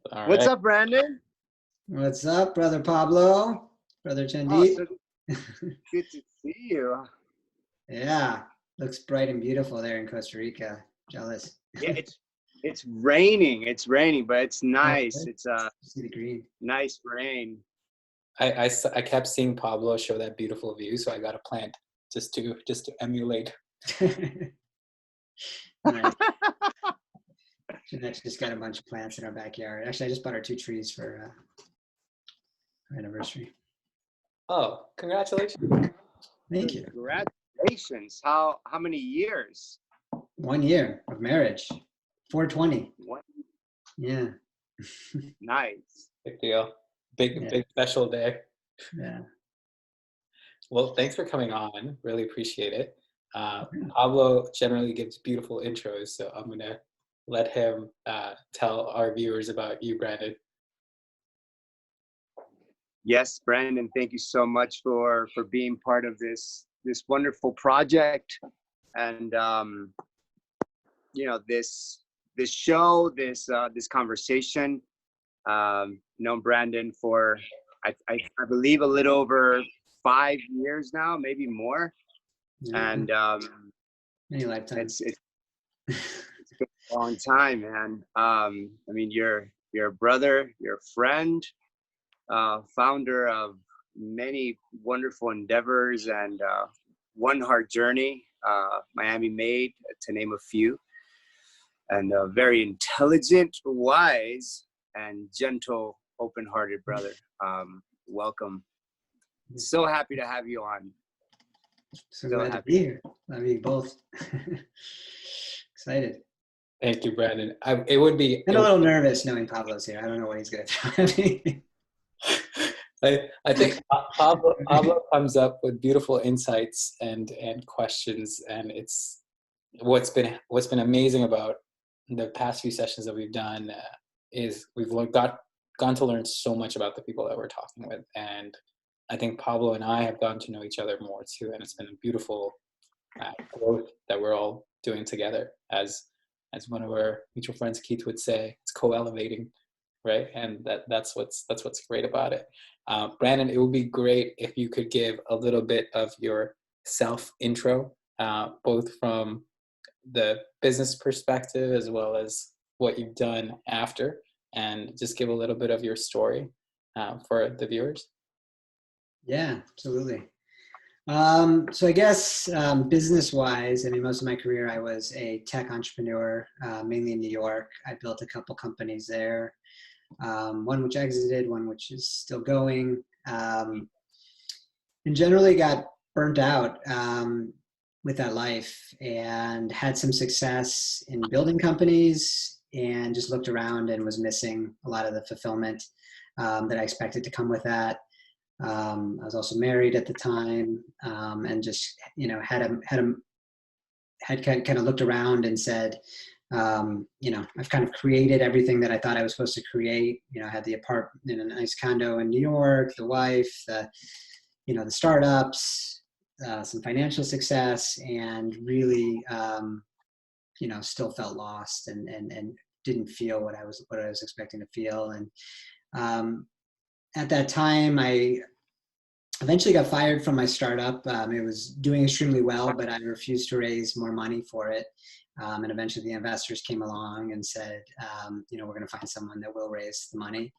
All What's right. up, Brandon? What's up, brother Pablo? Brother Oh, Chandeep? so good to see you. Yeah, looks bright and beautiful there in Costa Rica. Jealous. Yeah, it's raining. It's raining, but it's Oh, nice. good. It's a See the green. nice rain. I kept seeing Pablo show that beautiful view, so I got a plant just to emulate. Nice. Jeanette's just got a bunch of plants in our backyard. Actually, I just bought her 2 trees for our anniversary. Oh, congratulations. Thank you. Congratulations. How many years? 1 year of marriage. 420. What? Yeah. Nice. Big deal. Big Yeah. big special day. Yeah. Well, thanks for coming on. Really appreciate it. Pablo generally gives beautiful intros, so I'm gonna let him tell our viewers about you, Brandon. Yes, Brandon, thank you so much for being part of this wonderful project, and this show, this conversation. Known Brandon for I believe a little over 5 years now, maybe more, Yeah. and Many lifetimes. it's been a long time, man. I mean, you're a brother, you're a friend, founder of many wonderful endeavors, and One Heart Journey, Miami Made, to name a few, and a very intelligent, wise, and gentle, open-hearted brother. Welcome. So happy to have you on. So glad to be here. I mean, both. Excited. Thank you, Brandon. It would be. And a little nervous knowing Pablo's here. I don't know what he's going to throw at me. I think Pablo comes up with beautiful insights and questions, and it's what's been amazing about the past few sessions that we've done is we've gone to learn so much about the people that we're talking with, and I think Pablo and I have gotten to know each other more too, and it's been a beautiful growth that we're all doing together. As one of our mutual friends, Keith, would say, it's co-elevating, right? And that's what's great about it. Brandon, it would be great if you could give a little bit of your self intro, both from the business perspective as well as what you've done after, and just give a little bit of your story for the viewers. Yeah, absolutely. So I guess business-wise, I mean, most of my career I was a tech entrepreneur, mainly in New York. I built a couple companies there, one which exited, one which is still going, and generally got burnt out with that life, and had some success in building companies, and just looked around and was missing a lot of the fulfillment that I expected to come with that. I was also married at the time, and just, had kind of looked around and said, I've kind of created everything that I thought I was supposed to create. I had the apartment in a nice condo in New York, the wife, the startups, some financial success, and really, still felt lost and didn't feel what I was expecting to feel. And at that time, I eventually got fired from my startup. It was doing extremely well, but I refused to raise more money for it. And eventually the investors came along and said, we're going to find someone that will raise the money.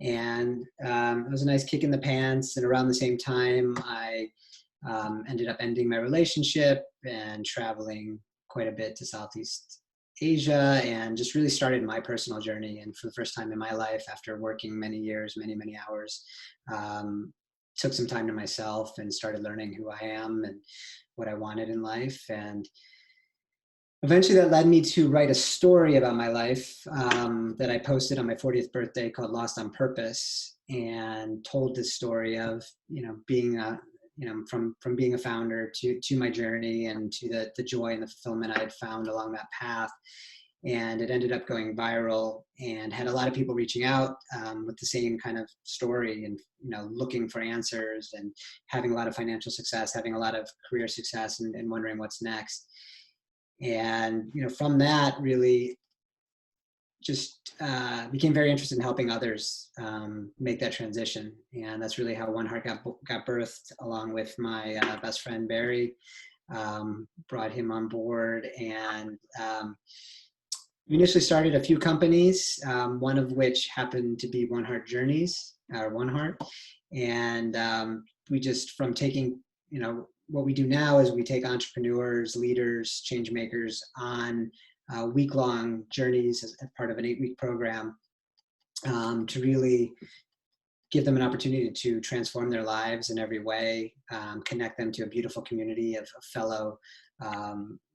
And it was a nice kick in the pants. And around the same time, I ended up ending my relationship and traveling quite a bit to Southeast Asia, and just really started my personal journey. And for the first time in my life, after working many years, many hours, took some time to myself and started learning who I am and what I wanted in life. And eventually that led me to write a story about my life that I posted on my 40th birthday called Lost on Purpose, and told this story of, being from being a founder to my journey, and to the joy and the fulfillment I had found along that path. And it ended up going viral, and had a lot of people reaching out with the same kind of story, and looking for answers, and having a lot of financial success, having a lot of career success, and wondering what's next. And from that, really just became very interested in helping others make that transition. And that's really how One Heart got birthed, along with my best friend, Barry. Brought him on board, and we initially started a few companies, one of which happened to be One Heart Journeys, or One Heart. And we just, from taking, what we do now is we take entrepreneurs, leaders, change makers on week-long journeys as part of an 8-week program to really give them an opportunity to transform their lives in every way, connect them to a beautiful community of fellow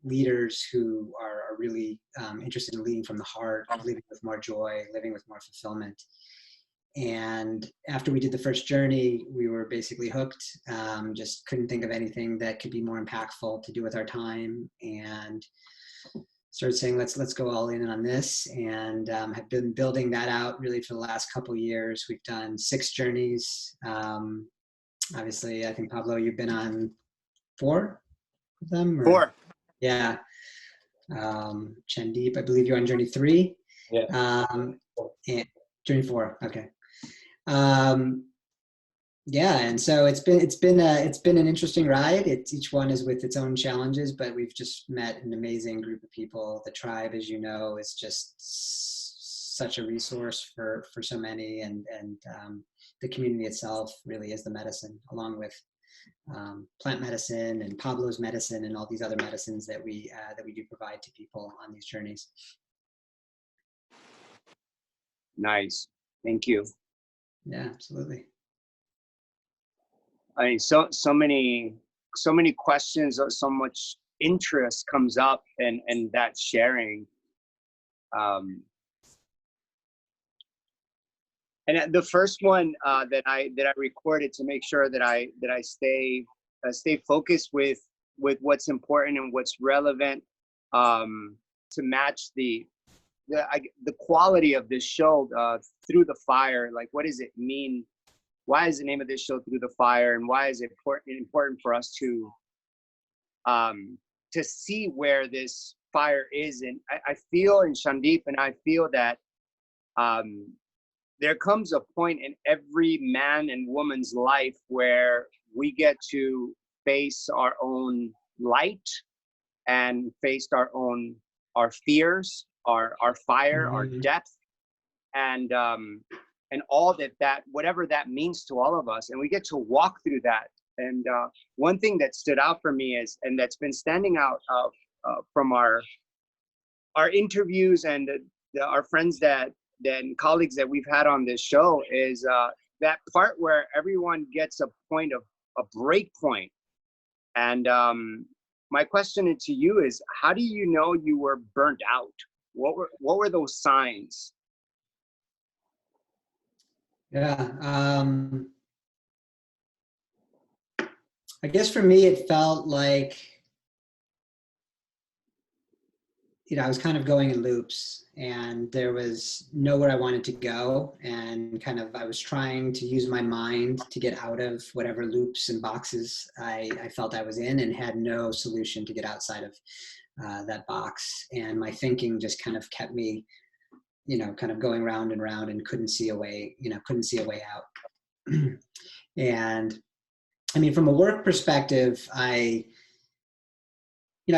leaders who are really interested in leading from the heart, living with more joy, living with more fulfillment. And after we did the first journey, we were basically hooked, just couldn't think of anything that could be more impactful to do with our time, and started saying, let's go all in on this, and have been building that out really for the last couple of years. We've done 6 journeys. Obviously, I think, Pablo, you've been on 4 of them? Or? 4. Yeah. Chandeep, I believe you're on journey 3. Yeah. And journey 4. Okay. Yeah, and so it's been an interesting ride. Each one is with its own challenges, but we've just met an amazing group of people. The tribe, as you know, is just such a resource for so many, and the community itself really is the medicine, along with plant medicine and Pablo's medicine and all these other medicines that we do provide to people on these journeys. Nice, thank you. Yeah, absolutely. I mean, so many questions, so much interest comes up, and that sharing. And the first one that I recorded to make sure that I stay focused with what's important and what's relevant, to match the quality of this show, Through the Fire. Like, what does it mean? Why is the name of this show Through the Fire, and why is it important for us to see where this fire is? And I feel, in Chandeep, and I feel that there comes a point in every man and woman's life where we get to face our own light and face our fears, our fire, our depth, and all that whatever that means to all of us, and we get to walk through that. And one thing that stood out for me is, and that's been standing out from our interviews and our friends and colleagues that we've had on this show, is that part where everyone gets a break point. And my question to you is, how do you know you were burnt out? What were those signs? Yeah. I guess for me, it felt like, I was kind of going in loops, and there was nowhere I wanted to go. And I was trying to use my mind to get out of whatever loops and boxes I felt I was in, and had no solution to get outside of that box. And my thinking just kind of kept me, kind of going round and round, and couldn't see a way out. And I mean, from a work perspective, I'd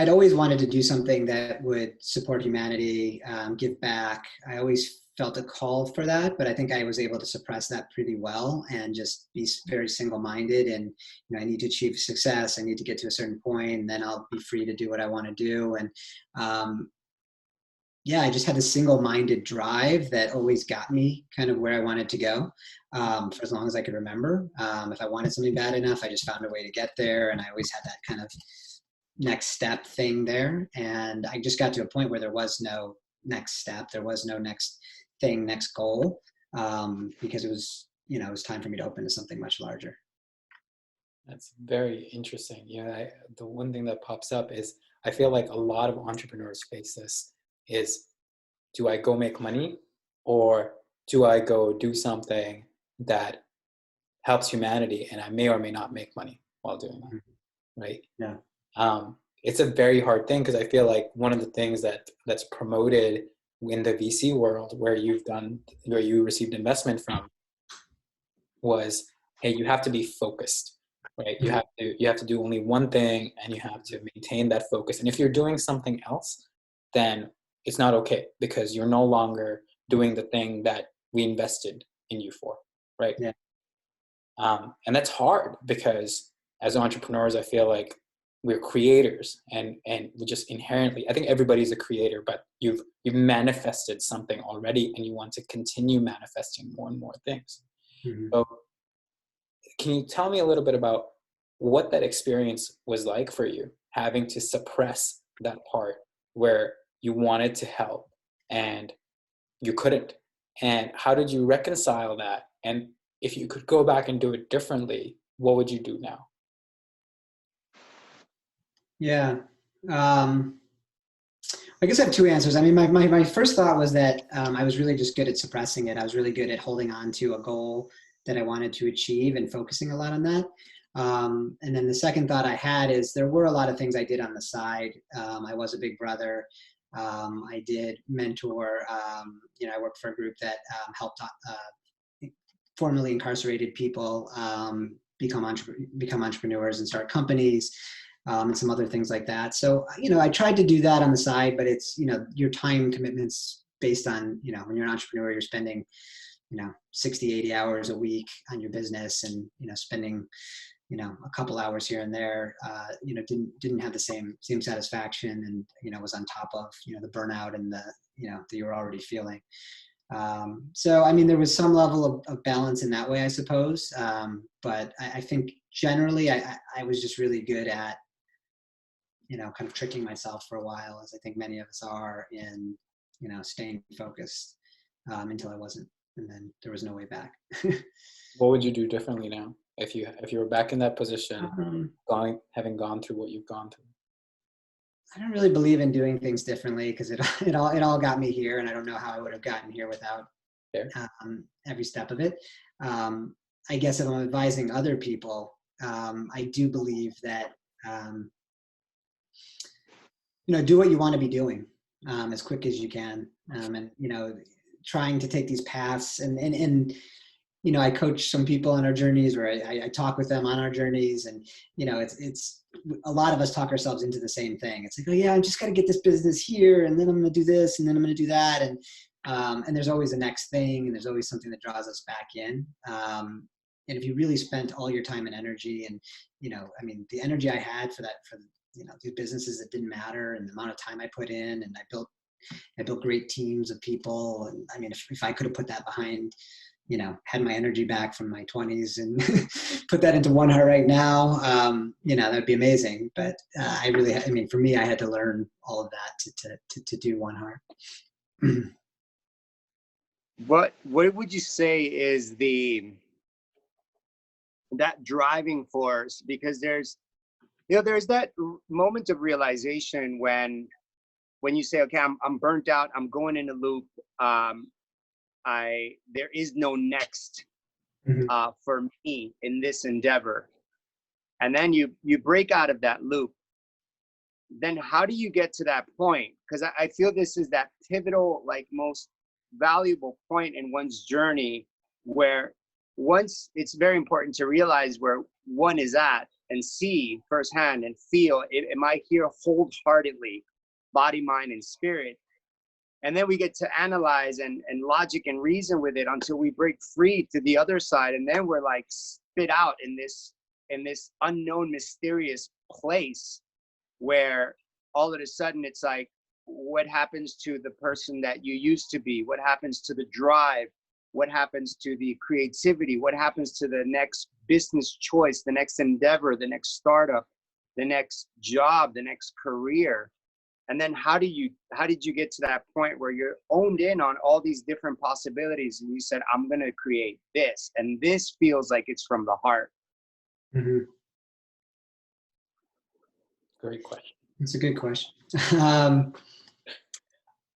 always wanted to do something that would support humanity, give back. I always felt a call for that, but I think I was able to suppress that pretty well, and just be very single-minded. And I need to achieve success. I need to get to a certain point, and then I'll be free to do what I want to do. And I just had a single-minded drive that always got me kind of where I wanted to go, for as long as I could remember. If I wanted something bad enough, I just found a way to get there, and I always had that kind of next step thing there. And I just got to a point where there was no next step, there was no next thing, next goal, because it was time for me to open to something much larger. That's very interesting. The one thing that pops up is, I feel like a lot of entrepreneurs face this, is, do I go make money, or do I go do something that helps humanity, and I may or may not make money while doing that, right? Yeah. It's a very hard thing, because I feel like one of the things that's promoted in the VC world where you received investment from was, hey, you have to be focused, right? You have to do only one thing, and you have to maintain that focus. And if you're doing something else, then it's not okay, because you're no longer doing the thing that we invested in you for, right? Yeah. And that's hard, because as entrepreneurs, I feel like we're creators, and we just inherently, I think everybody's a creator, but you've manifested something already, and you want to continue manifesting more and more things. Mm-hmm. So can you tell me a little bit about what that experience was like for you, having to suppress that part where you wanted to help and you couldn't? And how did you reconcile that? And if you could go back and do it differently, what would you do now? Yeah. I guess I have two answers. I mean, my first thought was that I was really just good at suppressing it. I was really good at holding on to a goal that I wanted to achieve and focusing a lot on that. And then the second thought I had is there were a lot of things I did on the side. I was a big brother. I did mentor. I worked for a group that helped formerly incarcerated people become entrepreneurs and start companies. And some other things like that. So, I tried to do that on the side, but it's, your time commitments based on, when you're an entrepreneur, you're spending, 60, 80 hours a week on your business, and, spending, a couple hours here and there, didn't have the same satisfaction, and, was on top of, the burnout and the, that you were already feeling. So, I mean, there was some level of balance in that way, I suppose. But I think generally I was just really good at, kind of tricking myself for a while, as I think many of us are, in, staying focused until I wasn't, and then there was no way back. What would you do differently now if you were back in that position, having gone through what you've gone through? I don't really believe in doing things differently, because it all got me here, and I don't know how I would have gotten here without every step of it. I guess if I'm advising other people, I do believe that do what you want to be doing as quick as you can, and trying to take these paths, and I coach some people on our journeys, or I talk with them on our journeys, and it's a lot of us talk ourselves into the same thing. It's like, oh yeah, I just got to get this business here, and then I'm going to do this, and then I'm going to do that, and there's always a next thing, and there's always something that draws us back in. And if you really spent all your time and energy, and the energy I had for these businesses that didn't matter, and the amount of time I put in, and I built great teams of people. And I mean, if I could have put that behind, had my energy back from my 20s and put that into One Heart right now, that'd be amazing. But for me, I had to learn all of that to do One Heart. What would you say is that driving force? Because there's that moment of realization when you say, okay, I'm burnt out, I'm going in a loop, there is no next for me in this endeavor. And then you break out of that loop. Then how do you get to that point? Because I feel this is that pivotal, like, most valuable point in one's journey, where once it's very important to realize where one is at, and see firsthand and feel, am I here wholeheartedly, body, mind, and spirit? And then we get to analyze and logic and reason with it until we break free to the other side. And then we're like spit out in this unknown, mysterious place, where all of a sudden it's like, what happens to the person that you used to be? What happens to the drive? What happens to the creativity? What happens to the next business choice, the next endeavor, the next startup, the next job, the next career? And then how did you get to that point where you're owned in on all these different possibilities, and you said, I'm going to create this, and this feels like it's from the heart? Mm-hmm. Great question. That's a good question.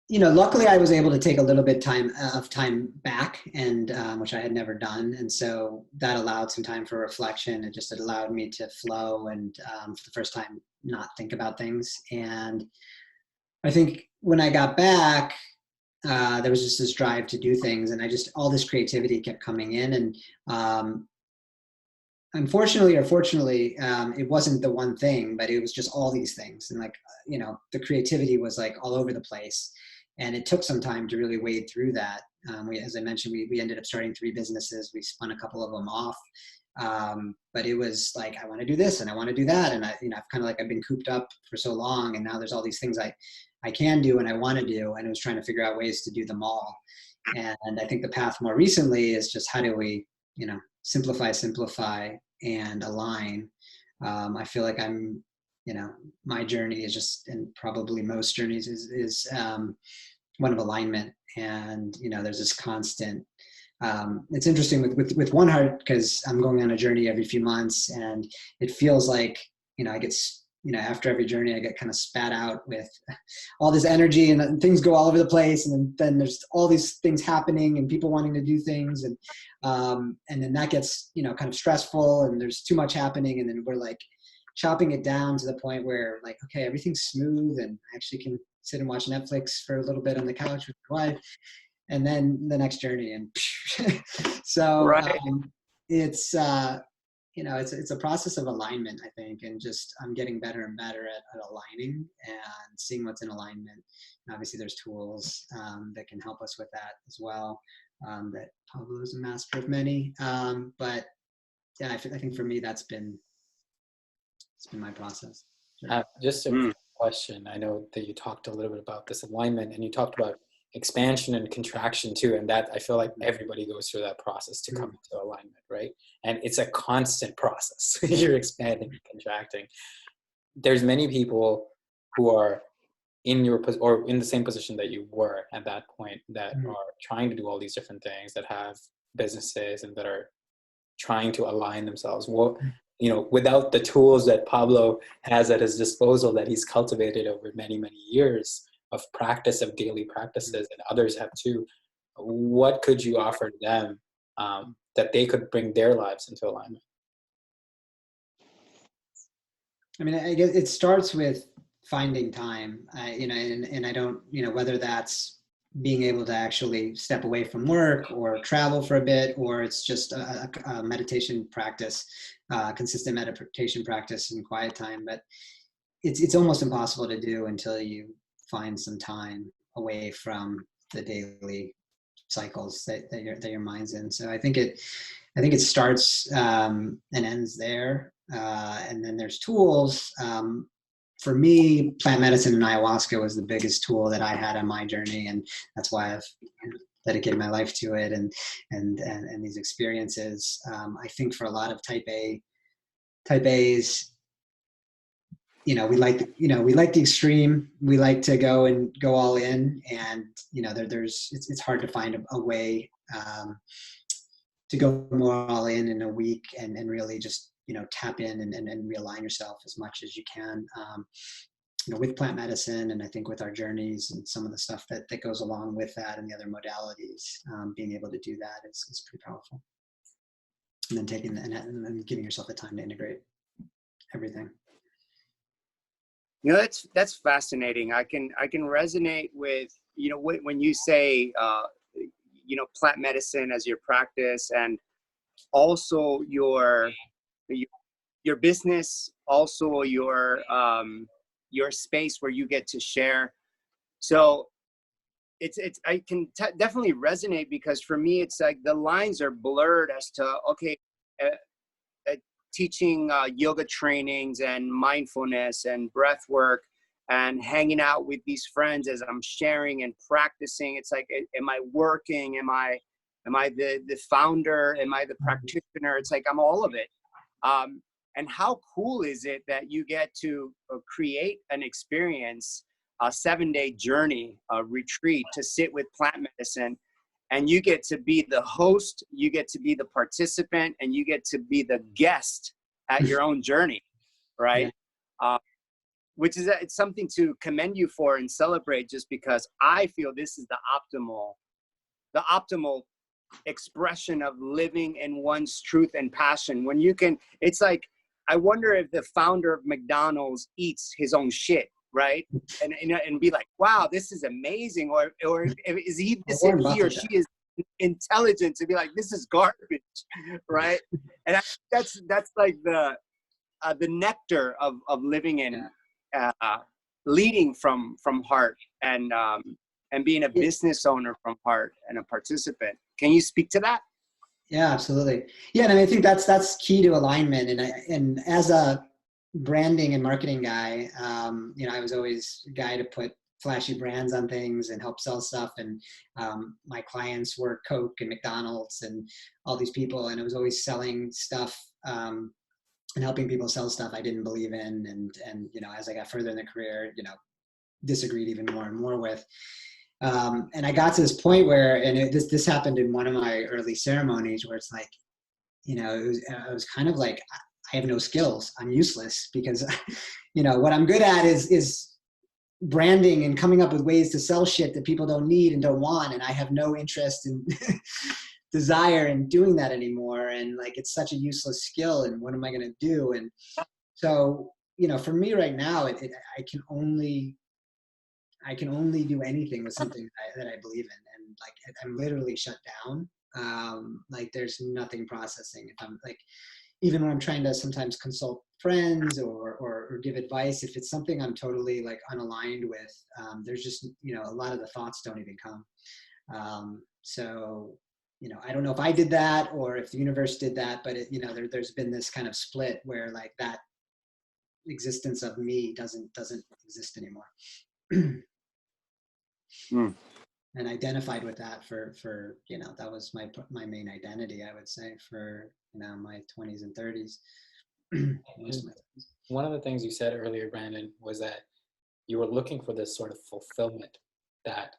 Luckily I was able to take a little bit of time back, and which I had never done. And so that allowed some time for reflection. It allowed me to flow and for the first time not think about things. And I think when I got back, there was just this drive to do things, and all this creativity kept coming in. And unfortunately or fortunately, it wasn't the one thing, but it was just all these things. And like, the creativity was like all over the place. And it took some time to really wade through that. As I mentioned, we ended up starting 3 businesses. We spun a couple of them off. But it was like, I want to do this and I want to do that. And I've been cooped up for so long, and now there's all these things I can do and I want to do. And I was trying to figure out ways to do them all. And I think the path more recently is just, how do we, simplify and align. I feel like my journey is just, and probably most journeys is one of alignment. And, there's this constant, it's interesting with One Heart, because I'm going on a journey every few months, and it feels like, I get, after every journey, I get kind of spat out with all this energy, and things go all over the place. And then there's all these things happening and people wanting to do things. And then that gets, kind of stressful, and there's too much happening. And then we're like chopping it down to the point where, like, okay, everything's smooth, and I actually can sit and watch Netflix for a little bit on the couch with my wife, and then the next journey. And so Right. it's a process of alignment, I think. And just, I'm getting better and better at aligning and seeing what's in alignment. And obviously there's tools that can help us with that as well. That Pablo is a master of many. But yeah, I think for me, it's been my process. Sure. Just a quick question. I know that you talked a little bit about this alignment, and you talked about expansion and contraction too, and that I feel like everybody goes through that process to come into alignment, right? And it's a constant process. You're expanding and contracting. There's many people who are in in the same position that you were at that point, that are trying to do all these different things, that have businesses and that are trying to align themselves. Without the tools that Pablo has at his disposal, that he's cultivated over many, many years of practice, of daily practices, and others have too, what could you offer them that they could bring their lives into alignment? I mean, I guess it starts with finding time, and I don't, whether that's being able to actually step away from work or travel for a bit, or it's just a meditation practice, consistent meditation practice and quiet time. But it's almost impossible to do until you find some time away from the daily cycles that your mind's in. So I think it starts and ends there. And then there's tools. For me, plant medicine and ayahuasca was the biggest tool that I had on my journey, and that's why I've dedicated my life to it. And these experiences, I think for a lot of type A's, we like the extreme. We like to go all in, and it's hard to find a way to go more all in a week and really just tap in and realign yourself as much as you can. With plant medicine, and I think with our journeys and some of the stuff that goes along with that and the other modalities, being able to do that is pretty powerful. And then taking and giving yourself the time to integrate everything. That's fascinating. I can resonate with, when you say, plant medicine as your practice, and also your business, also your space where you get to share. So I can definitely resonate, because for me, it's like the lines are blurred as to, okay, teaching yoga trainings and mindfulness and breath work and hanging out with these friends as I'm sharing and practicing. It's like, am I working? Am I the founder? Am I the practitioner? It's like, I'm all of it. And how cool is it that you get to create an experience, a 7-day journey, a retreat to sit with plant medicine, and you get to be the host, you get to be the participant, and you get to be the guest at your own journey, right? Yeah. Which is it's something to commend you for and celebrate, just because I feel this is the optimal expression of living in one's truth and passion. When you can, it's like, I wonder if the founder of McDonald's eats his own shit, right? And be like, wow, this is amazing. Or is he, is Warren he or Buffett she is intelligent to be like, this is garbage, right? And that's like the nectar of living in, leading from heart, and being a business owner from heart and a participant. Can you speak to that? Yeah, absolutely. Yeah, and I think that's key to alignment. And as a branding and marketing guy, I was always a guy to put flashy brands on things and help sell stuff. And my clients were Coke and McDonald's and all these people, and I was always selling stuff and helping people sell stuff I didn't believe in. And as I got further in the career, disagreed even more and more with. And I got to this point where, and this happened in one of my early ceremonies, where it's like, I was kind of like, I have no skills. I'm useless because, what I'm good at is branding and coming up with ways to sell shit that people don't need and don't want. And I have no interest in desire in doing that anymore. And like, it's such a useless skill. And what am I going to do? And so, for me right now, I can only do anything with something that I believe in. And like, I'm literally shut down. Like there's nothing processing. If I'm like, even when I'm trying to sometimes consult friends or give advice, if it's something I'm totally like unaligned with, there's just, a lot of the thoughts don't even come. So, I don't know if I did that or if the universe did that, but there's been this kind of split where like that existence of me doesn't exist anymore. And identified with that for that was my main identity, I would say, for my 20s and 30s. One of the things you said earlier, Brandon, was that you were looking for this sort of fulfillment that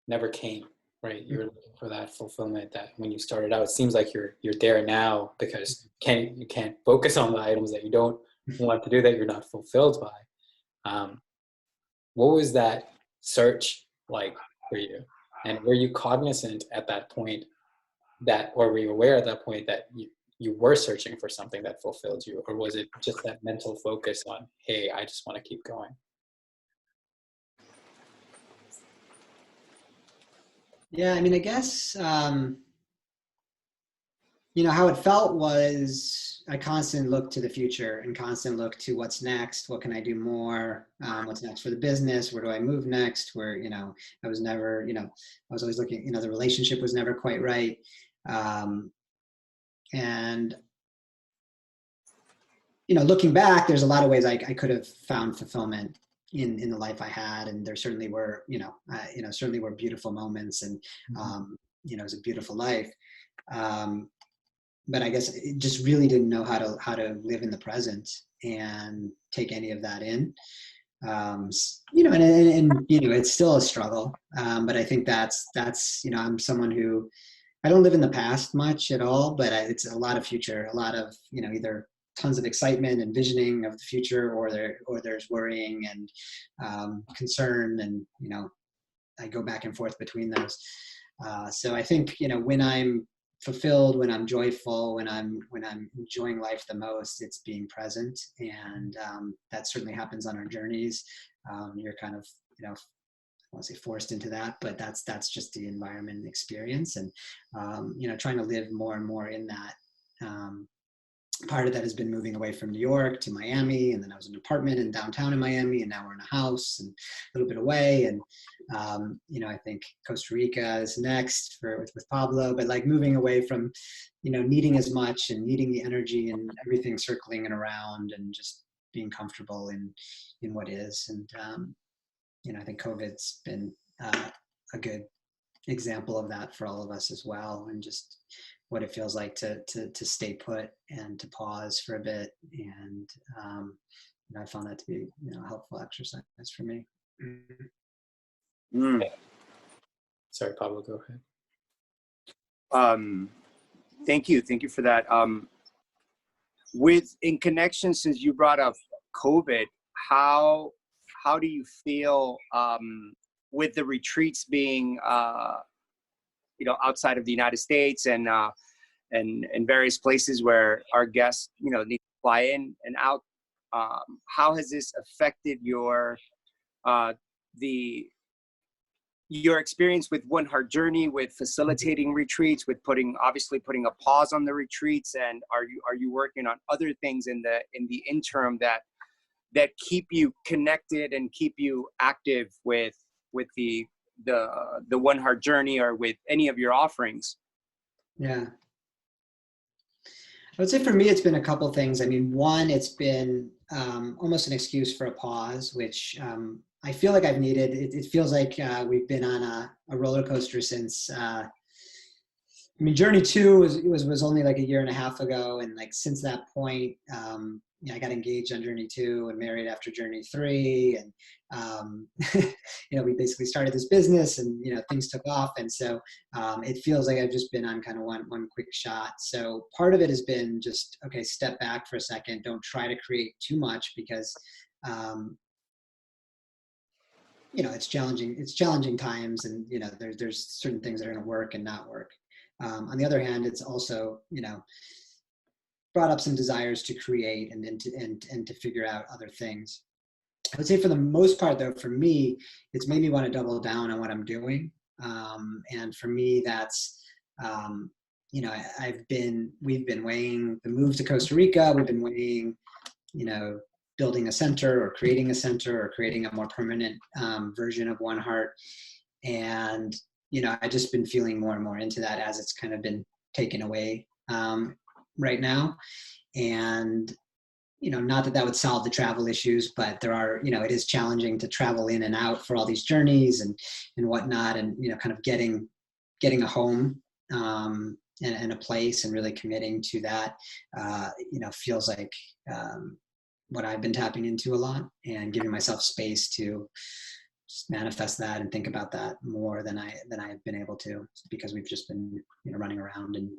never came, right? You were looking for that fulfillment that when you started out, it seems like you're there now because you can't focus on the items that you don't want to do, that you're not fulfilled by. What was that search like for you? And were you cognizant at that point or were you aware at that point that you were searching for something that fulfilled you? Or was it just that mental focus on, hey, I just want to keep going? Yeah, I mean, I guess, how it felt was I constantly look to the future and constantly look to what's next. What can I do more? What's next for the business? Where do I move next? Where, I was never, I was always looking, the relationship was never quite right. And, looking back, there's a lot of ways I could have found fulfillment in the life I had. And there certainly were, certainly were beautiful moments and, it was a beautiful life. But I guess it just really didn't know how to live in the present and take any of that in. And it's still a struggle. But I think that's, I'm someone who, I don't live in the past much at all, but it's a lot of future, a lot of, either tons of excitement and visioning of the future, or there's worrying and concern. And, I go back and forth between those. So I think, when I'm fulfilled, when I'm joyful, when I'm enjoying life the most, it's being present. And that certainly happens on our journeys. You're kind of, I won't say forced into that, but that's just the environment and experience. And, trying to live more and more in that. Part of that has been moving away from New York to Miami, and then I was in an apartment in downtown in Miami, and now we're in a house and a little bit away. And I think Costa Rica is next with Pablo, but like moving away from needing as much and needing the energy and everything circling and around, and just being comfortable in what is. And I think COVID's been a good example of that for all of us as well, and just what it feels like to stay put and to pause for a bit. And I found that to be a helpful exercise for me. Sorry, Pablo, go ahead. Thank you for that. In connection, since you brought up COVID, how do you feel with the retreats being outside of the United States and various places where our guests need to fly in and out? How has this affected your the your experience with One Heart Journey, with facilitating retreats, with obviously putting a pause on the retreats, and are you working on other things in the interim that keep you connected and keep you active with the One Heart Journey or with any of your offerings? Yeah. I would say for me, it's been a couple things. I mean, one, it's been almost an excuse for a pause, which I feel like I've needed. It feels like we've been on a roller coaster since, I mean, Journey 2 was only like a year and a half ago. And like, since that point, I got engaged on Journey 2 and married after Journey 3. And, we basically started this business and, things took off. And so it feels like I've just been on kind of one quick shot. So part of it has been just, okay, step back for a second. Don't try to create too much because, it's challenging. It's challenging times, and there's certain things that are going to work and not work. On the other hand, it's also brought up some desires to create and to figure out other thing. I would say for the most part, though, for me, it's made me want to double down on what I'm doing. And for me, that's we've been weighing the move to Costa Rica. We've been weighing, building a center or creating a center or creating a more permanent version of One Heart. And, I've just been feeling more and more into that as it's kind of been taken away right now. And, not that would solve the travel issues, but there are, it is challenging to travel in and out for all these journeys and whatnot, and, kind of getting a home and a place and really committing to that, feels like what I've been tapping into a lot, and giving myself space to just manifest that and think about that more than I've been able to, because we've just been, running around and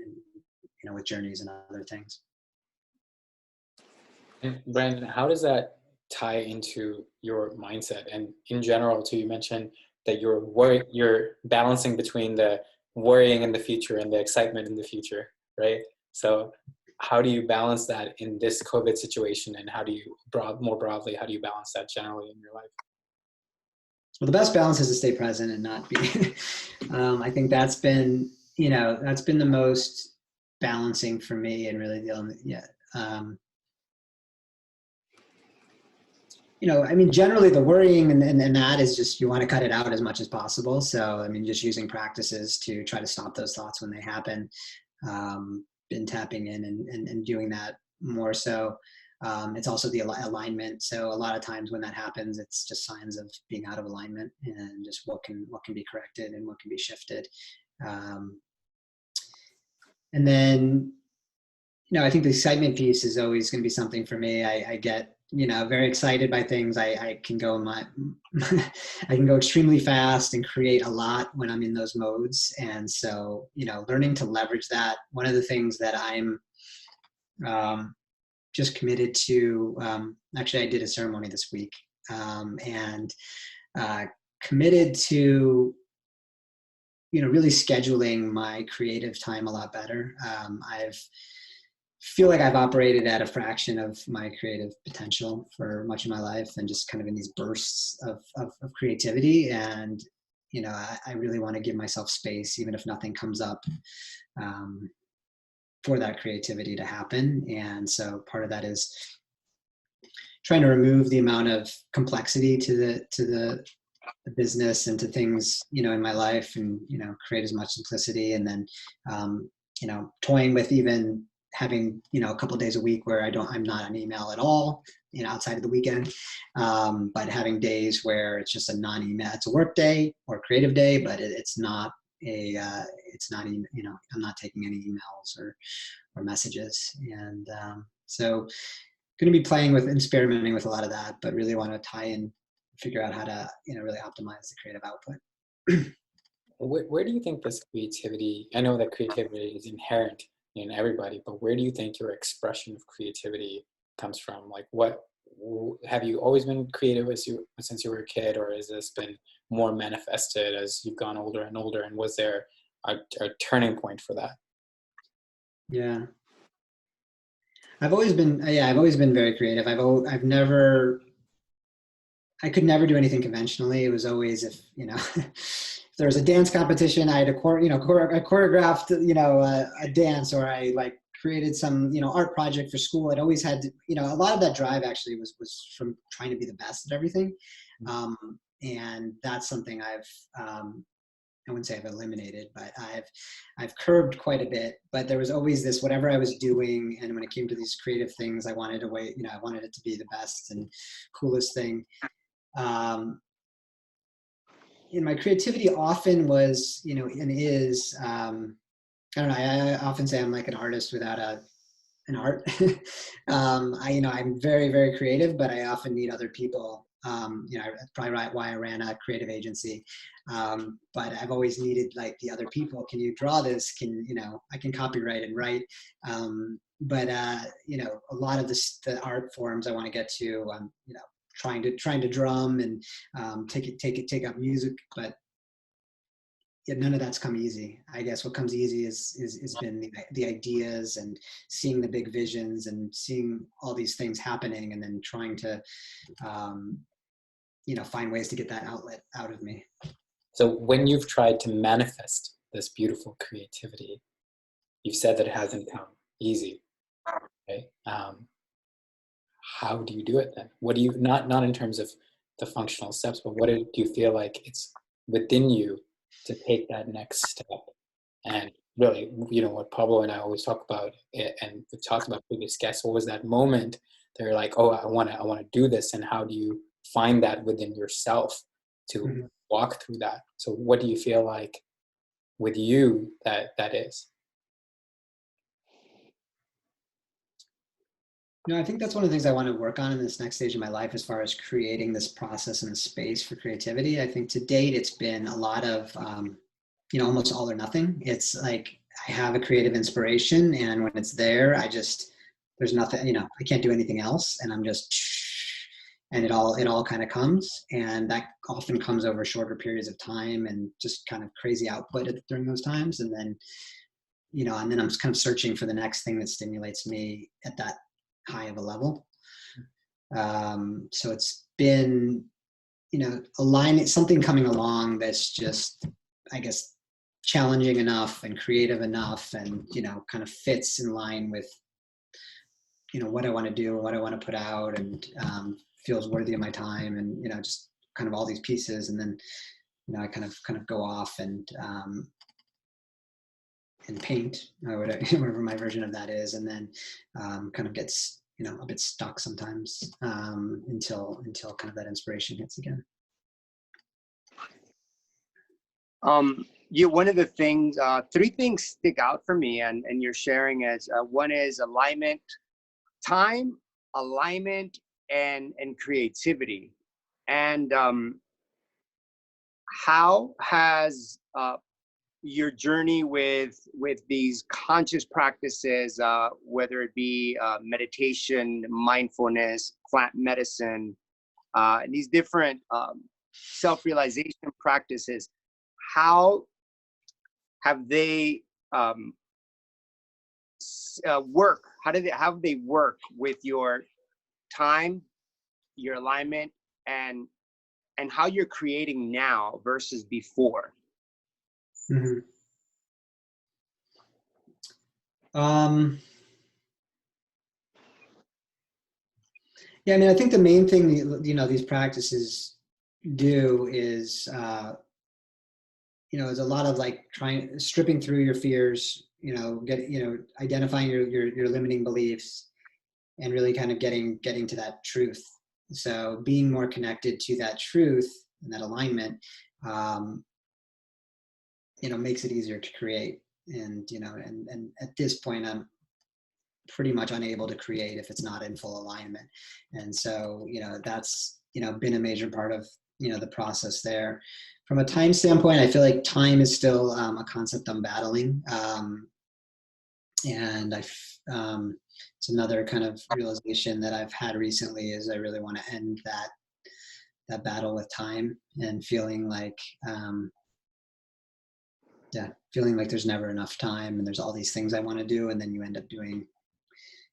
with journeys and other things. And Brandon, how does that tie into your mindset? And in general, too, you mentioned that you're balancing between the worrying in the future and the excitement in the future, right? So how do you balance that in this COVID situation, and how do you, more broadly, how do you balance that generally in your life? Well, the best balance is to stay present and not be. I think that's been the most balancing for me, and really dealing with, I mean, generally the worrying and that is just, you want to cut it out as much as possible. So, I mean, just using practices to try to stop those thoughts when they happen. Been tapping in and doing that more so. It's also the alignment. So a lot of times when that happens, it's just signs of being out of alignment, and just what can be corrected and what can be shifted. And then, I think the excitement piece is always going to be something for me. I get, very excited by things. I can go I can go extremely fast and create a lot when I'm in those modes. And so, learning to leverage that. One of the things that I'm just committed to, actually I did a ceremony this week, and committed to, really scheduling my creative time a lot better. Feel like I've operated at a fraction of my creative potential for much of my life, and just kind of in these bursts of creativity. And, I really want to give myself space, even if nothing comes up, for that creativity to happen. And so part of that is trying to remove the amount of complexity to the business and to things, in my life, and, create as much simplicity. And then, toying with even having, a couple of days a week where I'm not on email at all, outside of the weekend, but having days where it's just a non-email, it's a work day or a creative day, but it's not it's not, I'm not taking any emails or messages. And so going to be playing with, experimenting with a lot of that, but really want to tie in, figure out how to, really optimize the creative output. Where do you think this creativity, I know that creativity is inherent in everybody, but where do you think your expression of creativity comes from? Like, have you always been creative since you were a kid, or has this been more manifested as you've gone older and older? And was there a turning point for that? Yeah. I've always been very creative. I've never I could never do anything conventionally. It was always, if, you know, if there was a dance competition, I had I choreographed, a dance, or I like created some, art project for school. I'd always had to, a lot of that drive actually was from trying to be the best at everything. And that's something I wouldn't say I've eliminated, but I've curbed quite a bit. But there was always this, whatever I was doing, and when it came to these creative things, I wanted I wanted it to be the best and coolest thing. In my creativity often was, and is, I don't know, I often say I'm like an artist without an art. I'm very, very creative, but I often need other people. Probably why I ran a creative agency. But I've always needed like the other people. Can you draw this? I can copyright and write. But a lot of the art forms I want to get to, trying to drum and take up music, but none of that's come easy. I guess what comes easy is been the ideas and seeing the big visions and seeing all these things happening, and then trying to find ways to get that outlet out of me. So when you've tried to manifest this beautiful creativity, you've said that it hasn't come easy, right? How do you do it then? What do you, not in terms of the functional steps, but what do you feel like it's within you to take that next step? And really, what Pablo and I always talk about, and we've talked about previous guests, what was that moment they're like, oh, I want to do this, and how do you find that within yourself to walk through that? So what do you feel like with you that is? I think that's one of the things I want to work on in this next stage of my life, as far as creating this process and space for creativity. I think to date, it's been a lot of, almost all or nothing. It's like, I have a creative inspiration, and when it's there, there's nothing, I can't do anything else. And I'm just, and it all kind of comes. And that often comes over shorter periods of time and just kind of crazy output during those times. And then, and then I'm kind of searching for the next thing that stimulates me at that high of a level. So it's been, something coming along that's just, I guess, challenging enough and creative enough, and, kind of fits in line with, what I want to do, what I want to put out, and feels worthy of my time, and, just kind of all these pieces. And then, I kind of go off and paint, or whatever my version of that is, and then kind of gets a bit stuck sometimes, until kind of that inspiration hits again. One of the things, three things stick out for me, and you're sharing as one is alignment, time, alignment, and creativity. And how has your journey with these conscious practices, whether it be meditation, mindfulness, plant medicine, and these different self-realization practices, how have they work? How have they work with your time, your alignment, and how you're creating now versus before? Mm-hmm. Yeah, I mean, I think the main thing these practices do is is a lot of like stripping through your fears, identifying your limiting beliefs, and really kind of getting to that truth. So being more connected to that truth and that alignment, makes it easier to create. And, and at this point, I'm pretty much unable to create if it's not in full alignment. And so, that's, been a major part of, the process there. From a time standpoint, I feel like time is still a concept I'm battling. And it's another kind of realization that I've had recently, is I really want to end that battle with time, and feeling like, feeling like there's never enough time, and there's all these things I want to do, and then you end up doing,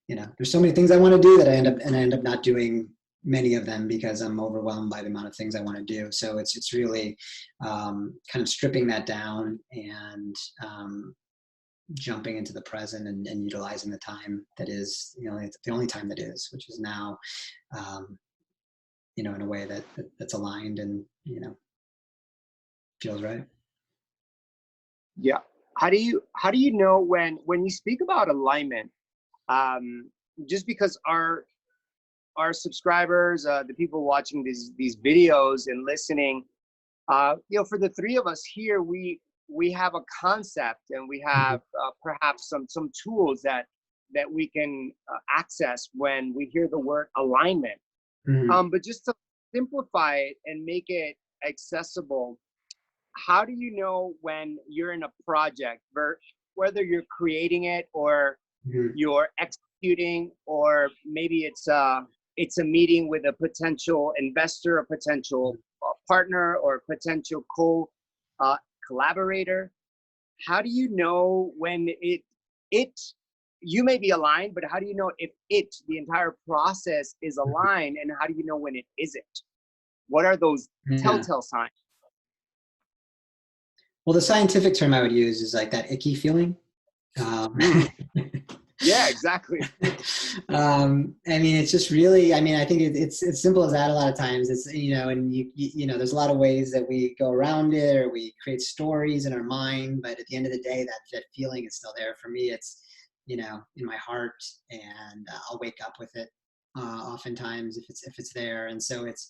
there's so many things I want to do that I end up not doing, many of them because I'm overwhelmed by the amount of things I want to do. So it's really kind of stripping that down and jumping into the present and utilizing the time that is, the only time that is, which is now, in a way that's aligned and, feels right. Yeah. How do you know when you speak about alignment, just because our subscribers, the people watching these videos and listening, for the three of us here, we have a concept and we have perhaps some tools that we can access when we hear the word alignment. But just to simplify it and make it accessible, how do you know when you're in a project, whether you're creating it or you're executing, or maybe it's a meeting with a potential investor, a potential partner, or a potential collaborator? How do you know when you may be aligned, but how do you know if the entire process is aligned, and how do you know when it isn't? What are those telltale signs? Well, the scientific term I would use is like that icky feeling. Yeah, exactly. I mean, it's just really, I think it's simple as that a lot of times. It's, and there's a lot of ways that we go around it, or we create stories in our mind, but at the end of the day, that feeling is still there. For me, it's, in my heart, and I'll wake up with it oftentimes if it's there. And so it's,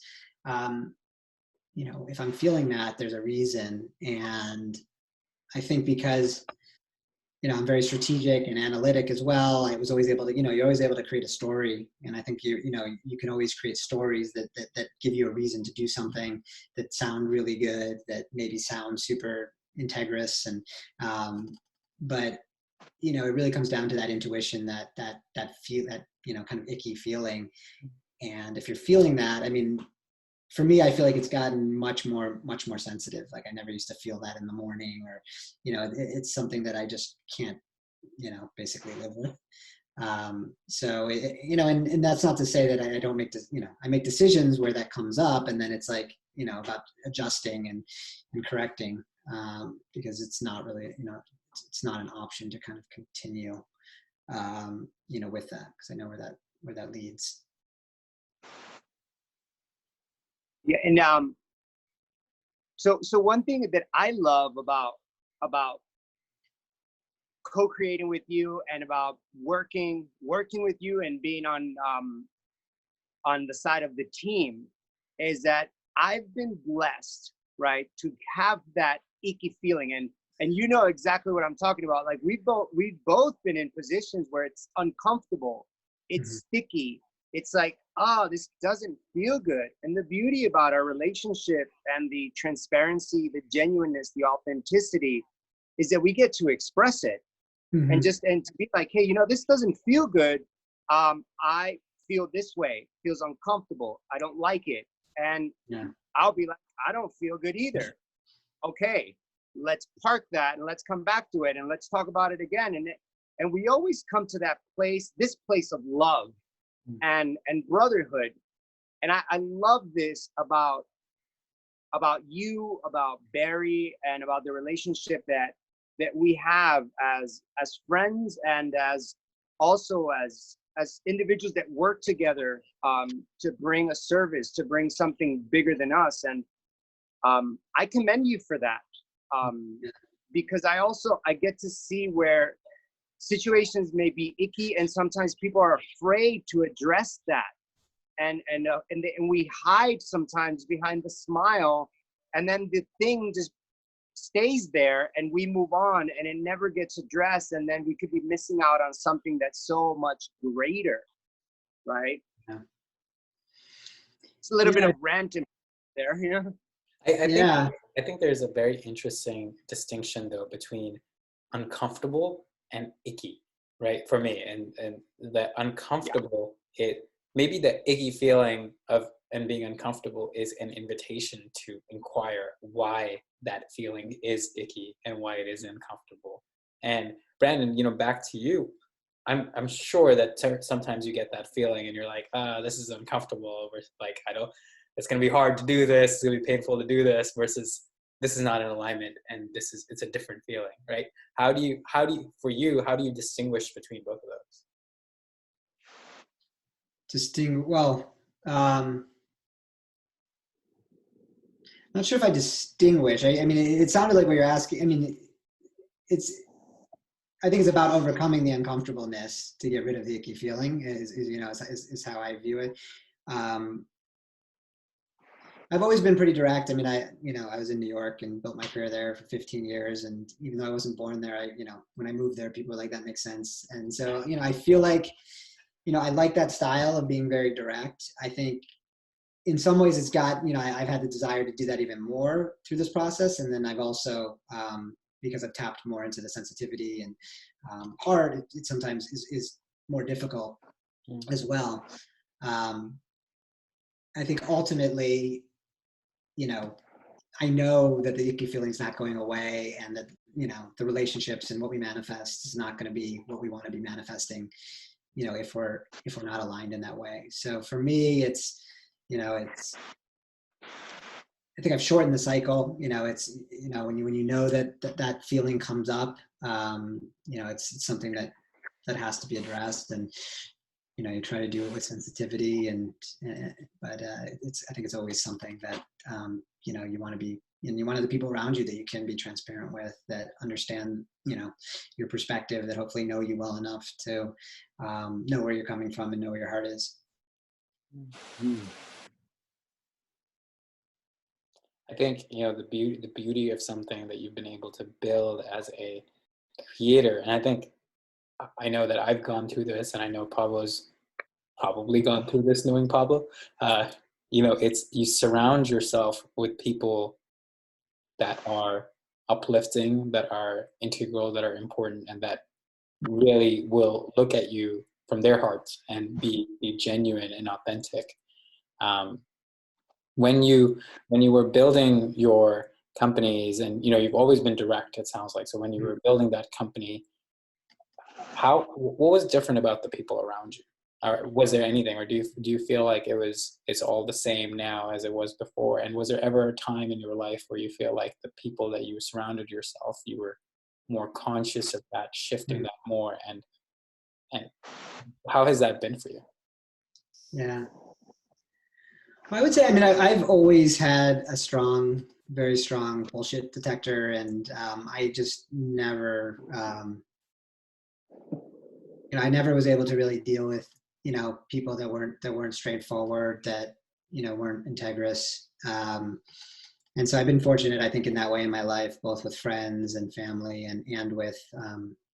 if I'm feeling that, there's a reason. And I think because, I'm very strategic and analytic as well, I was always able to, you're always able to create a story. And I think you can always create stories that give you a reason to do something, that sound really good, that maybe sound super integrous. And, but, it really comes down to that intuition, that kind of icky feeling. And if you're feeling that, for me, I feel like it's gotten much more sensitive. Like I never used to feel that in the morning, or, it's something that I just can't, basically live with. So, and that's not to say that I don't make, I make decisions where that comes up, and then it's like, about adjusting and correcting, because it's not really, it's not an option to kind of continue, with that, because I know where that leads. Yeah, and so one thing that I love about co-creating with you, and about working with you and being on the side of the team, is that I've been blessed, right, to have that icky feeling, and you know exactly what I'm talking about. Like we've both been in positions where it's uncomfortable, it's sticky, it's like, oh, this doesn't feel good. And the beauty about our relationship, and the transparency, the genuineness, the authenticity, is that we get to express it, and to be like, hey, this doesn't feel good. I feel this way, feels uncomfortable, I don't like it. And I'll be like, I don't feel good either. Okay, let's park that and let's come back to it and let's talk about it again. And we always come to that place, this place of love and brotherhood. And I love this about you, about Barry, and about the relationship that we have as friends, and as individuals that work together to bring a service, to bring something bigger than us. And I commend you for that, because I get to see where situations may be icky, and sometimes people are afraid to address that, and we hide sometimes behind the smile, and then the thing just stays there, and we move on, and it never gets addressed, and then we could be missing out on something that's so much greater, right? Yeah. It's a little bit of rant in there, I think there's a very interesting distinction though between uncomfortable and icky, right? For me, and that uncomfortable, maybe the icky feeling of and being uncomfortable is an invitation to inquire why that feeling is icky and why it is uncomfortable. And Brandon, back to you. I'm sure that sometimes you get that feeling and you're like, this is uncomfortable, or like, it's going to be hard to do this. It's going to be painful to do this, versus this is not in alignment and it's a different feeling, right? How do you distinguish between both of those? Not sure if I distinguish. I mean, it sounded like what you're asking. I mean, I think it's about overcoming the uncomfortableness to get rid of the icky feeling is how I view it. I've always been pretty direct. I mean, I was in New York and built my career there for 15 years. And even though I wasn't born there, when I moved there, people were like, that makes sense. And so, I feel like, I like that style of being very direct. I think in some ways it's got, I've had the desire to do that even more through this process. And then I've also, because I've tapped more into the sensitivity and heart, it sometimes is more difficult as well. I think ultimately, I know that the icky feeling is not going away, and that, the relationships and what we manifest is not going to be what we want to be manifesting, if we're not aligned in that way. So for me, it's, I think I've shortened the cycle. It's, when you know that feeling comes up, it's something that has to be addressed, and you try to do it with sensitivity, but I think it's always something that you want to be, and you want the people around you that you can be transparent with, that understand your perspective, that hopefully know you well enough to know where you're coming from and know where your heart is. I think the beauty of something that you've been able to build as a creator, and I know that I've gone through this, and I know Pablo's probably gone through this, knowing Pablo. It's, you surround yourself with people that are uplifting, that are integral, that are important, and that really will look at you from their hearts and be genuine and authentic. When you were building your companies, and you've always been direct, it sounds like. So when you were building that company, what was different about the people around you? Or was there anything, or do you feel like it's all the same now as it was before? And was there ever a time in your life where you feel like the people that you surrounded yourself, you were more conscious of that, shifting that more, and how has that been for you? Yeah. I would say, I've always had a very strong bullshit detector, and I just never, I never was able to really deal with, people that weren't straightforward, that, weren't integrous. And so I've been fortunate, I think, in that way in my life, both with friends and family, and with,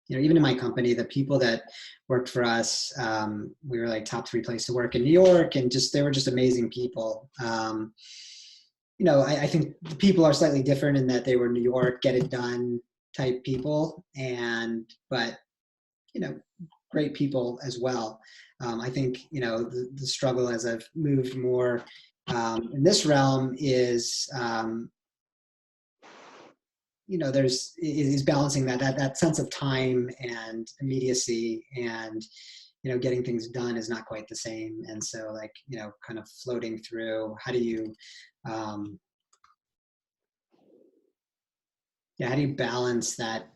even in my company, the people that worked for us, we were like top 3 place to work in New York, and they were just amazing people. I think the people are slightly different in that they were New York, get it done type people, but great people as well. I think, the struggle as I've moved more in this realm is, is balancing that sense of time and immediacy, and, getting things done is not quite the same. And so, like, kind of floating through, how do you balance that,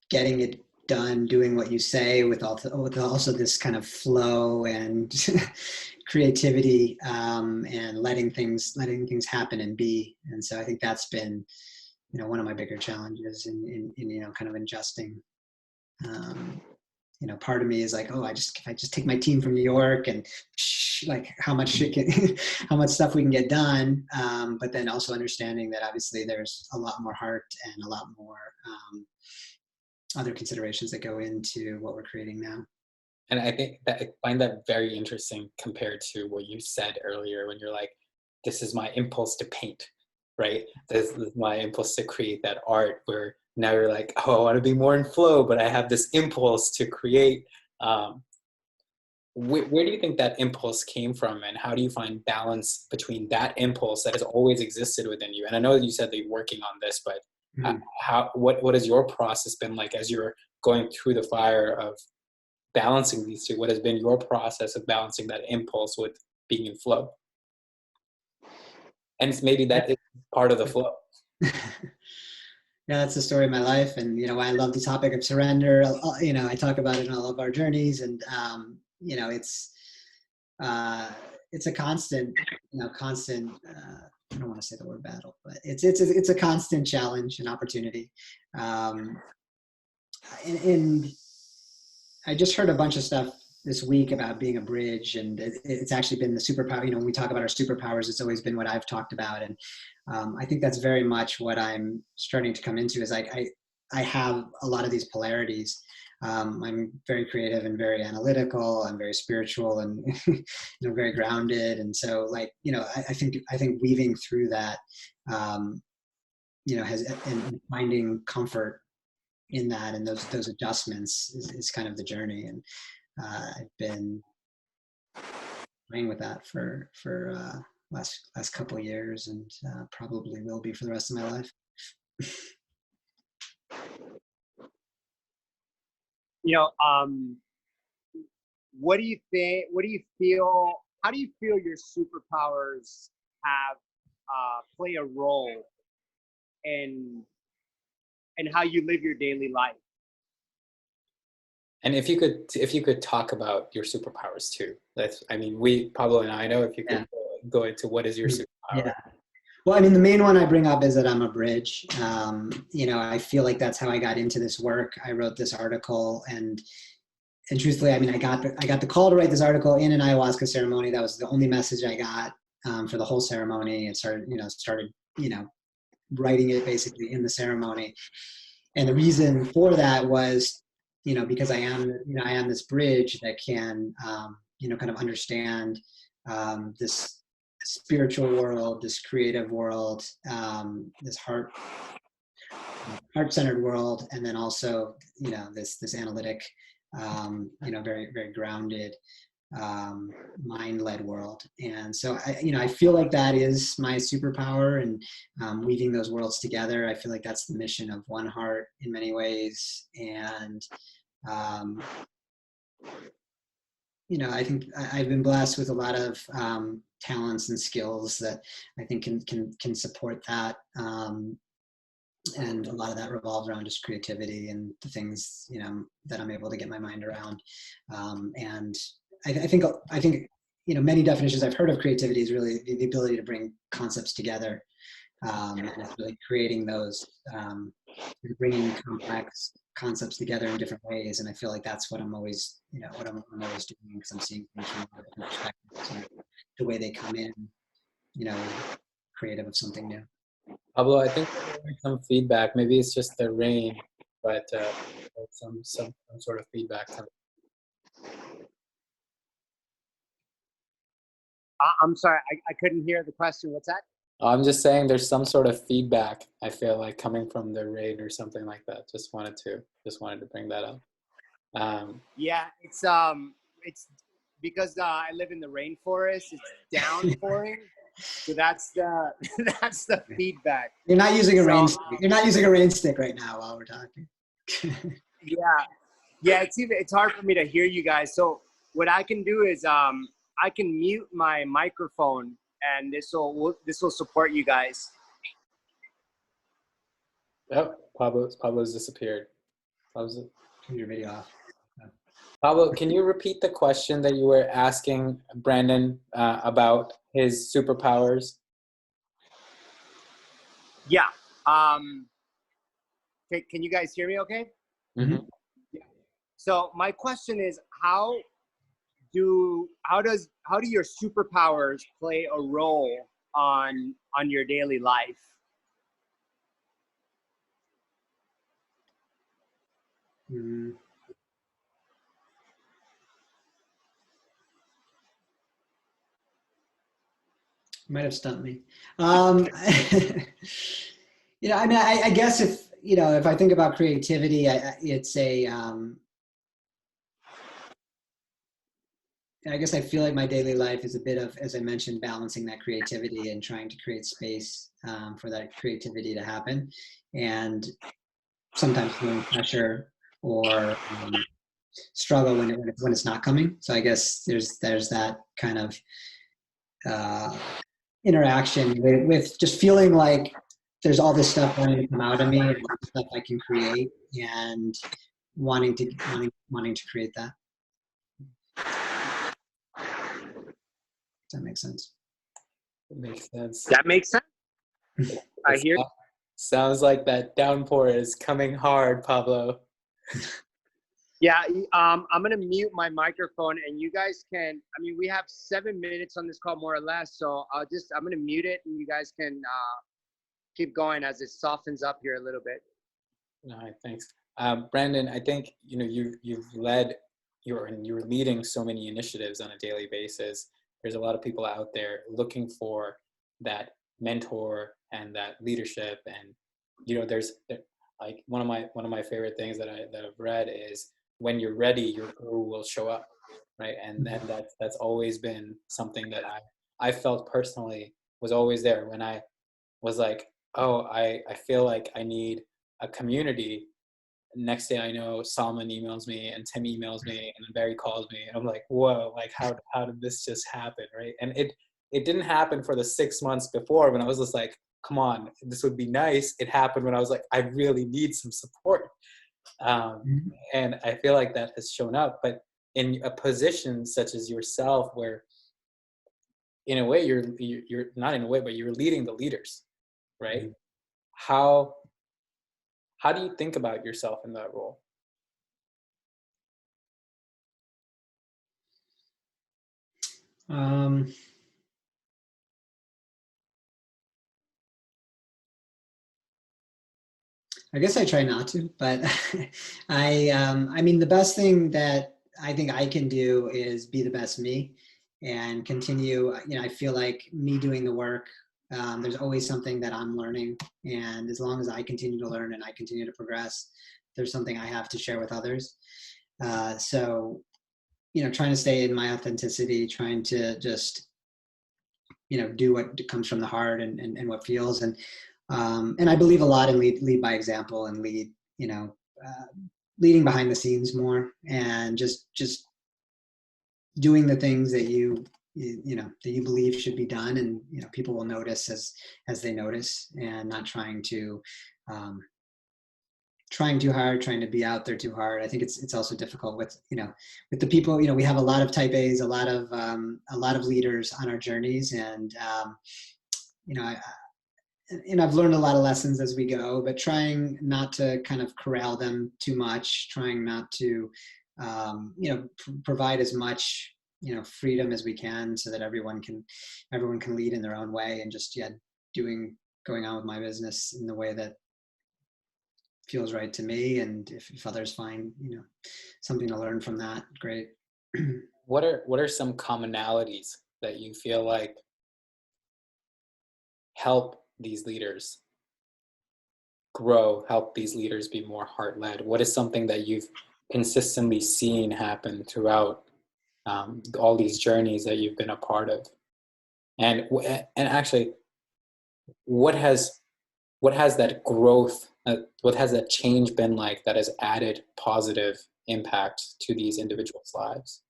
getting it done, doing what you say, with also this kind of flow and creativity, and letting things happen and be. And so I think that's been, one of my bigger challenges in kind of adjusting. Part of me is like, if I just take my team from New York, and like how much stuff we can get done. But then also understanding that obviously there's a lot more heart and a lot more other considerations that go into what we're creating now. And I find that very interesting compared to what you said earlier, when you're like, this is my impulse to paint, right? This is my impulse to create that art, where now you're like, I want to be more in flow, but I have this impulse to create. Where do you think that impulse came from, and how do you find balance between that impulse that has always existed within you? And I know that you said that you're working on this, but what has your process been like as you're going through the fire of balancing these two? What has been your process of balancing that impulse with being in flow? And it's maybe that is part of the flow. Yeah, that's the story of my life, and I love the topic of surrender. I talk about it in all of our journeys, and it's a constant, constant. I don't want to say the word battle, but it's a constant challenge and opportunity. And I just heard a bunch of stuff this week about being a bridge, and it's actually been the superpower. When we talk about our superpowers, it's always been what I've talked about, and I think that's very much what I'm starting to come into. Is I have a lot of these polarities. I'm very creative and very analytical. I'm very spiritual and very grounded. And so, I think weaving through that, and finding comfort in that and those adjustments is kind of the journey. And I've been playing with that for last couple of years, and probably will be for the rest of my life. What do you think? What do you feel? How do you feel your superpowers have play a role in how you live your daily life? And if you could talk about your superpowers too. Pablo and I know, if you could go into what is your superpower. Yeah. Well, the main one I bring up is that I'm a bridge. I feel like that's how I got into this work. I wrote this article, and truthfully, I got the call to write this article in an ayahuasca ceremony. That was the only message I got for the whole ceremony. It started writing it basically in the ceremony. And the reason for that was, because I am this bridge that can, kind of understand this spiritual world, this creative world, this heart-centered world, and then also, this analytic, very, very grounded, mind-led world. And so I feel like that is my superpower, and weaving those worlds together. I feel like that's the mission of One Heart in many ways. And I think I've been blessed with a lot of talents and skills that I think can support that. And a lot of that revolves around just creativity and the things, that I'm able to get my mind around. And I think many definitions I've heard of creativity is really the ability to bring concepts together. And it's really creating those, bringing complex concepts together in different ways. And I feel like that's what I'm always, I'm always doing, because I'm seeing things from different perspectives, and the way they come in, creative of something new. Pablo, I think we're getting some feedback. Maybe it's just the rain, but some sort of feedback. I'm sorry, I couldn't hear the question. What's that? I'm just saying there's some sort of feedback, I feel like, coming from the rain or something like that. Just wanted to bring that up. Yeah, it's because I live in the rainforest. It's downpouring, so that's the feedback. You're not using a rain stick. You're not using a rain stick right now while we're talking. Yeah. It's hard for me to hear you guys. So what I can do is I can mute my microphone, and this will support you guys. Oh, Pablo's disappeared. Turn your video off. Pablo, can you repeat the question that you were asking Brandon about his superpowers? Yeah. Can you guys hear me okay? Mm-hmm. Yeah. So my question is, how do your superpowers play a role on your daily life? Mm. Might have stumped me. I guess if I think about creativity, it's a, I guess I feel like my daily life is a bit of, as I mentioned, balancing that creativity and trying to create space for that creativity to happen. And sometimes feeling pressure or struggle when it's not coming. So I guess there's that kind of interaction with just feeling like there's all this stuff wanting to come out of me and stuff I can create, and wanting to create that. Does that make sense? It makes sense. That makes sense. I hear. Sounds like that downpour is coming hard, Pablo. Yeah, I'm gonna mute my microphone, and you guys can. I mean, we have 7 minutes on this call, more or less. So I'm gonna mute it, and you guys can keep going as it softens up here a little bit. All right, thanks, Brandon. I think you've you're leading so many initiatives on a daily basis. There's a lot of people out there looking for that mentor and that leadership, and there's like one of my favorite things that I've read is, when you're ready, your guru will show up, right? And then that's always been something that I felt personally was always there when I was like, oh, I feel like I need a community. Next day I know Salman emails me and Tim emails me and Barry calls me, and I'm like, whoa, like how did this just happen, right? And it didn't happen for the 6 months before when I was just like, come on, this would be nice. It happened when I was like, I really need some support. And I feel like that has shown up, but in a position such as yourself, where in a way you're not in a way, but you're leading the leaders, right? Mm-hmm. How do you think about yourself in that role? I guess I try not to, but I mean, the best thing that I think I can do is be the best me and continue. I feel like me doing the work, there's always something that I'm learning. And as long as I continue to learn and I continue to progress, there's something I have to share with others. So, trying to stay in my authenticity, trying to just, do what comes from the heart and what feels. And I believe a lot in lead by example, and leading behind the scenes more, and just doing the things that that you believe should be done, and people will notice as they notice, and not trying too hard, trying to be out there too hard. I think it's also difficult with with the people. We have a lot of type A's, a lot of leaders on our journeys, and I've learned a lot of lessons as we go, but trying not to kind of corral them too much, trying not to, provide as much, freedom as we can, so that everyone can lead in their own way, and just, going on with my business in the way that feels right to me. And if others find, something to learn from that, great. What are some commonalities that you feel like help these leaders grow, help these leaders be more heart-led? What is something that you've consistently seen happen throughout all these journeys that you've been a part of? And actually, what has that growth, what has that change been like that has added positive impact to these individuals' lives?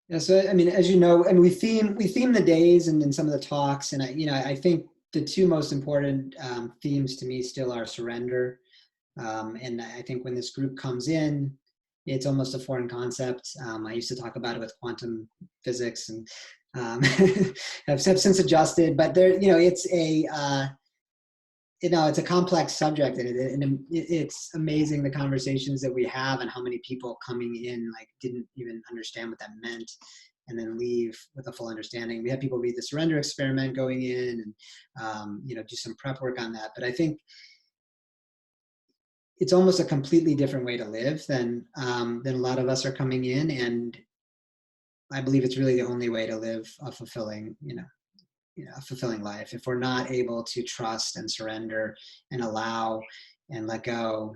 Yeah, so I mean, as you know, and we theme the days and in some of the talks, and I think the two most important themes to me still are surrender, and I think when this group comes in, it's almost a foreign concept. I used to talk about it with quantum physics, and have since adjusted, but there, it's a complex subject, and it's amazing the conversations that we have, and how many people coming in like didn't even understand what that meant, and then leave with a full understanding. We had people read the surrender experiment going in, and do some prep work on that. But I think it's almost a completely different way to live than a lot of us are coming in, and I believe it's really the only way to live a fulfilling, a fulfilling life. If we're not able to trust and surrender and allow and let go,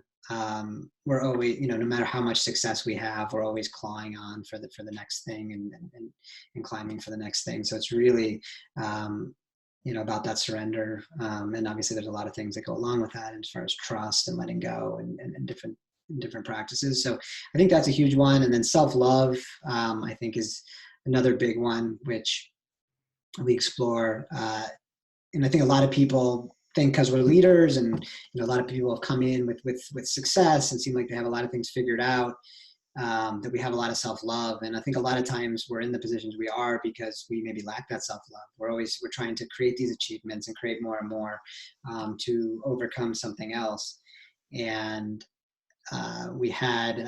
we're always, no matter how much success we have, we're always clawing on for the next thing, and climbing for the next thing. So it's really, about that surrender. And obviously there's a lot of things that go along with that, as far as trust and letting go, and different different practices. So I think that's a huge one. And then self-love, I think, is another big one, which we explore. And I think a lot of people think because we're leaders and a lot of people have come in with success and seem like they have a lot of things figured out, that we have a lot of self-love. And I think a lot of times we're in the positions we are because we maybe lack that self-love. We're trying to create these achievements and create more and more, to overcome something else. And we had,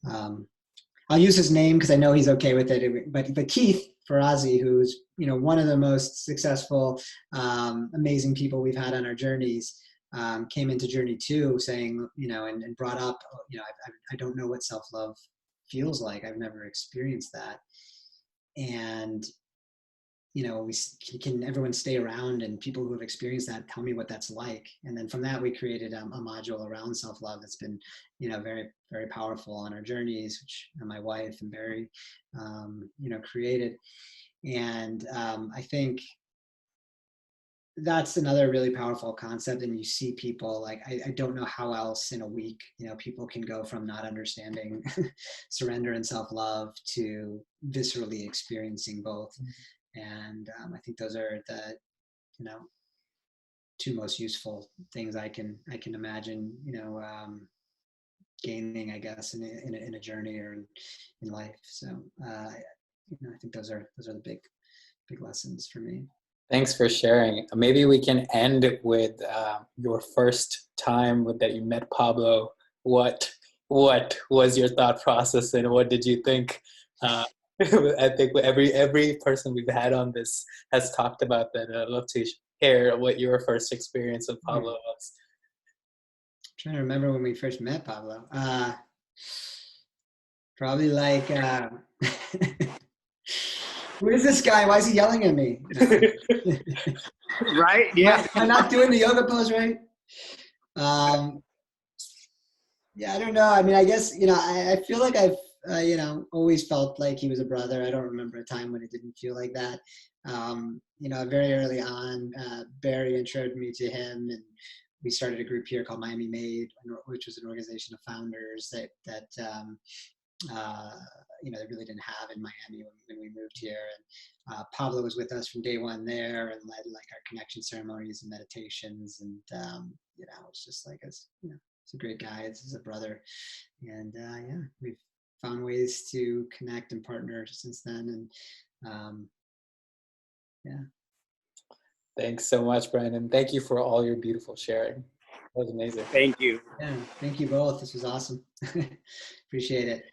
I'll use his name because I know he's okay with it, but Keith Farazi, who's one of the most successful, amazing people we've had on our journeys, came into Journey 2 saying, and brought up, I don't know what self-love feels like. I've never experienced that. And, can everyone stay around and people who have experienced that tell me what that's like. And then from that, we created a module around self-love that's been, very, very powerful on our journeys, which my wife and Barry, created. And I think that's another really powerful concept. And you see people like, I don't know how else in a week, people can go from not understanding surrender and self-love to viscerally experiencing both. And I think those are the, two most useful things I can imagine, gaining, I guess, in a journey or in life. So, I think those are the big lessons for me. Thanks for sharing. Maybe we can end with your first time that you met Pablo. What was your thought process, and what did you think? I think every person we've had on this has talked about that. I'd love to hear what your first experience with Pablo was. I'm trying to remember when we first met Pablo. Probably like, who is this guy? Why is he yelling at me? Right? Yeah. Am I not doing the yoga pose right? Yeah, I don't know. I mean, I guess, I feel like I've, always felt like he was a brother. I don't remember a time when it didn't feel like that. Very early on, Barry introduced me to him, and we started a group here called Miami Made, which was an organization of founders that they really didn't have in Miami when we moved here. And Pablo was with us from day one there and led like our connection ceremonies and meditations. And, it's just like, he's a great guy. This is a brother. And we've found ways to connect and partner since then. And Thanks so much, Brandon. Thank you for all your beautiful sharing. That was amazing. Thank you. Yeah, thank you both. This was awesome. Appreciate it.